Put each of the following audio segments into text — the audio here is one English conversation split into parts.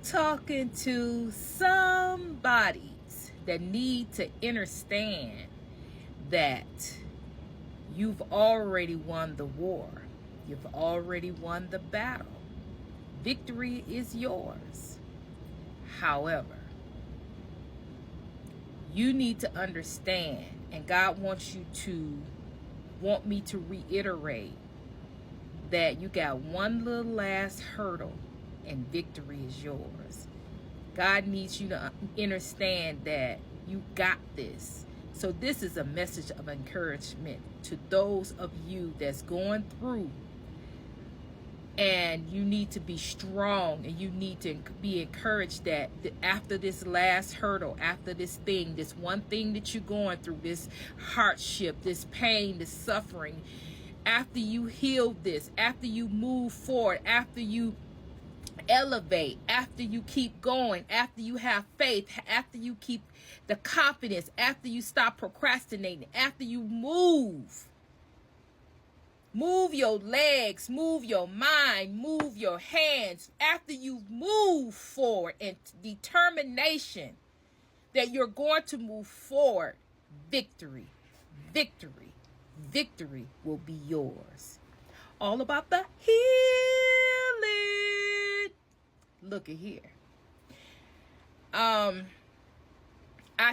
talking to somebodies that need to understand that you've already won the war. You've already won the battle. Victory is yours. However, you need to understand, and God wants me to reiterate that you got one little last hurdle and victory is yours. God needs you to understand that you got this. So this is a message of encouragement to those of you that's going through, and you need to be strong, and you need to be encouraged that after this last hurdle, after this thing, this one thing that you're going through, this hardship, this pain, this suffering, after you heal this, after you move forward, after you elevate, after you keep going, after you have faith, after you keep the confidence, after you stop procrastinating, after you move your legs, move your mind, move your hands, after you move forward and determination that you're going to move forward, victory will be yours. All about the healing. Look at here. I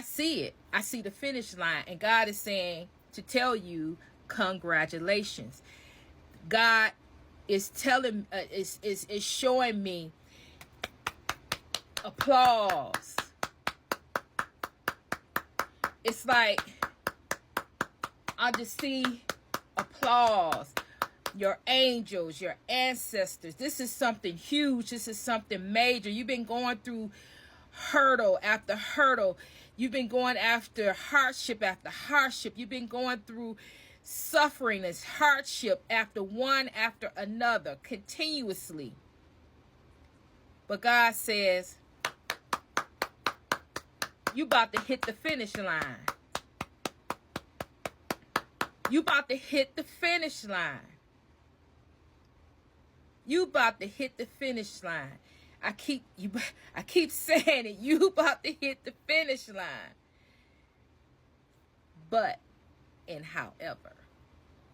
see it. I see the finish line, and God is saying to tell you, congratulations. God is telling, is showing me applause. It's like I just see applause. Your angels, your ancestors. This is something huge. This is something major. You've been going through hurdle after hurdle. You've been going after hardship after hardship. You've been going through suffering and hardship after one after another, continuously. But God says, you about to hit the finish line. You about to hit the finish line. You about to hit the finish line. I keep saying it. You about to hit the finish line. But, and however,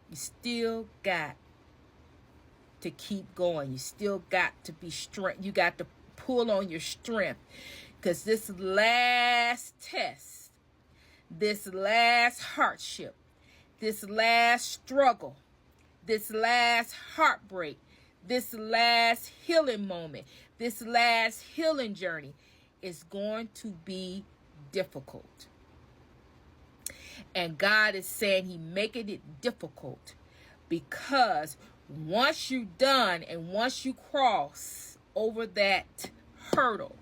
you still got to keep going. You still got to be strength. You got to pull on your strength. Because this last test, this last hardship, this last struggle, this last heartbreak, this last healing moment, this last healing journey is going to be difficult. And God is saying He making it difficult because once you're done and once you cross over that hurdle,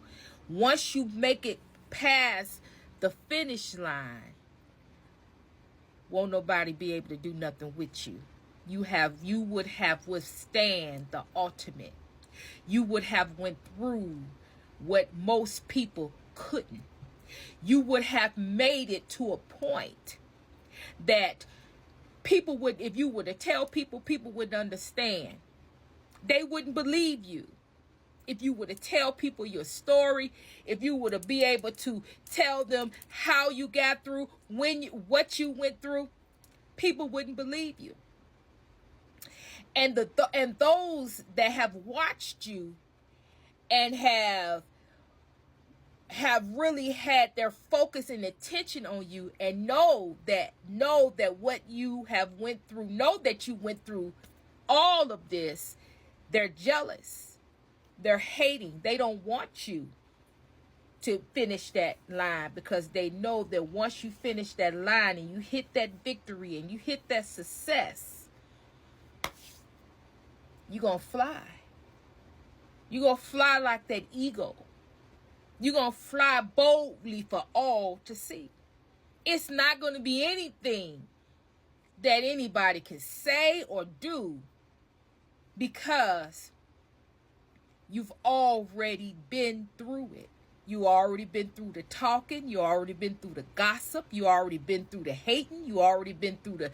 once you make it past the finish line, won't nobody be able to do nothing with you. You would have withstand the ultimate. You would have went through what most people couldn't. You would have made it to a point that people would, if you were to tell people, people would understand. They wouldn't believe you. If you were to tell people your story, if you were to be able to tell them how you got through, what you went through, people wouldn't believe you. And and those that have watched you and have really had their focus and attention on you and know that what you have went through, know that you went through all of this, they're jealous. They're hating. They don't want you to finish that line because they know that once you finish that line and you hit that victory and you hit that success, you're going to fly. You're going to fly like that eagle. You're going to fly boldly for all to see. It's not going to be anything that anybody can say or do because you've already been through it. You already been through the talking. You already been through the gossip. You already been through the hating. You already been through the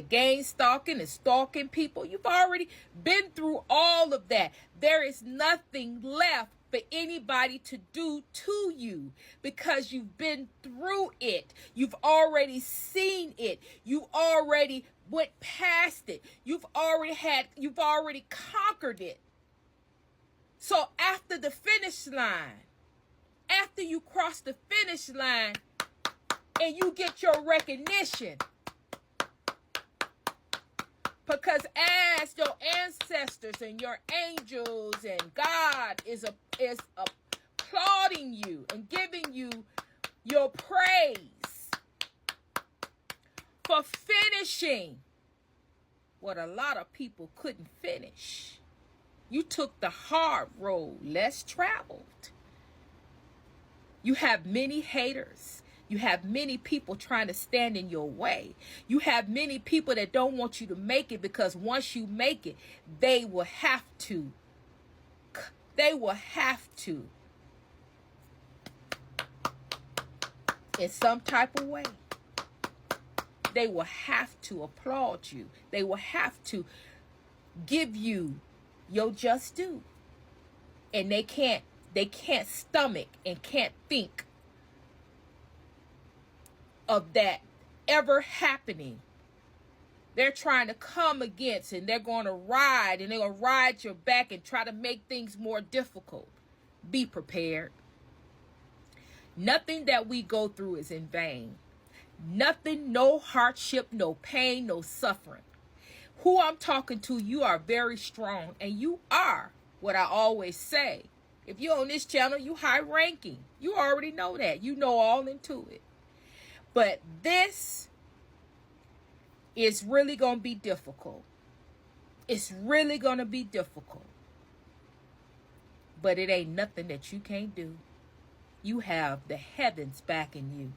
gang stalking and stalking people. You've already been through all of that. There is nothing left for anybody to do to you, because you've been through it. You've already seen it. You already went past it. You've already conquered it. So after the finish line, after you cross the finish line and you get your recognition, because as your ancestors and your angels and God is applauding you and giving you your praise for finishing what a lot of people couldn't finish. You took the hard road, less traveled. You have many haters. You have many people trying to stand in your way. You have many people that don't want you to make it, because once you make it, they will have to. They will have to. In some type of way. They will have to applaud you. They will have to give you your just due. And they can't stomach and can't think of that ever happening. They're trying to come against, and they're going to ride your back and try to make things more difficult. Be prepared. Nothing that we go through is in vain. Nothing, no hardship, no pain, no suffering. Who I'm talking to, you are very strong, and you are what I always say. If you're on this channel, you high ranking. You already know that. You know all into it. But this is really going to be difficult. It's really going to be difficult. But it ain't nothing that you can't do. You have the heavens backing you.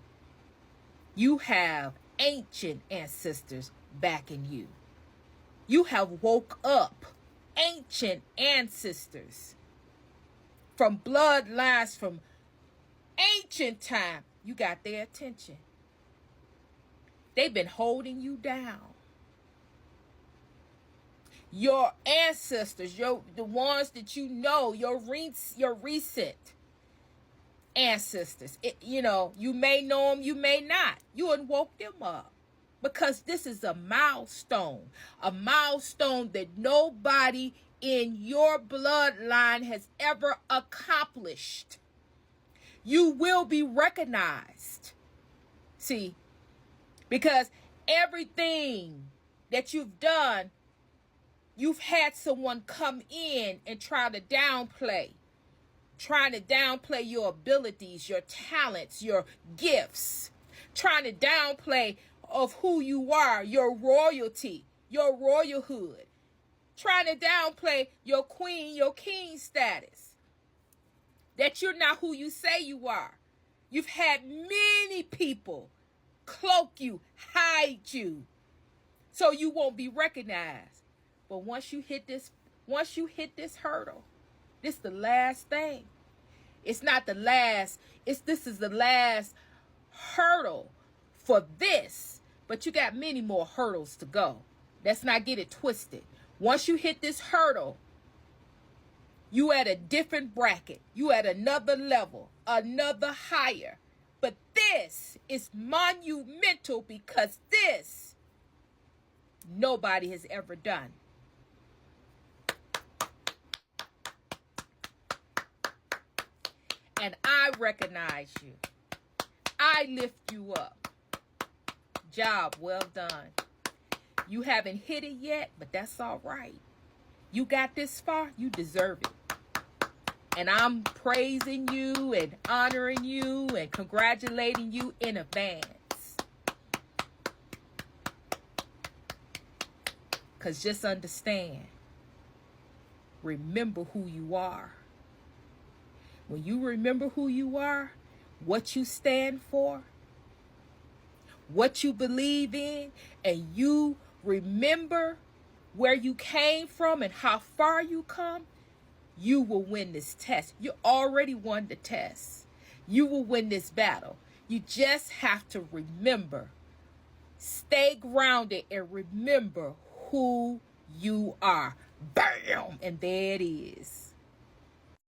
You have ancient ancestors backing you. You have woke up ancient ancestors from bloodlines from ancient time. You got their attention. They've been holding you down. Your ancestors, the ones that you know, your recent ancestors. You may know them, you may not. You done woke them up. Because this is a milestone that nobody in your bloodline has ever accomplished. You will be recognized. See, because everything that you've done, you've had someone come in and try to downplay your abilities, your talents, your gifts, trying to downplay of who you are, your royalty, your royalhood, trying to downplay your queen, your king status, that you're not who you say you are. You've had many people cloak you, hide you, so you won't be recognized. But once you hit this hurdle, this is the last thing. It's not the last. This is the last hurdle for this. But you got many more hurdles to go. Let's not get it twisted. Once you hit this hurdle, you at a different bracket. You at another level, another higher. But this is monumental, because this nobody has ever done. And I recognize you. I lift you up. Job well done. You haven't hit it yet, but that's all right. You got this far, you deserve it. And I'm praising you and honoring you and congratulating you in advance. Because just understand, remember who you are. When you remember who you are, what you stand for, what you believe in, and you remember where you came from and how far you come, you will win this test. You already won the test. You will win this battle. You just have to remember. Stay grounded and remember who you are. Bam! And there it is.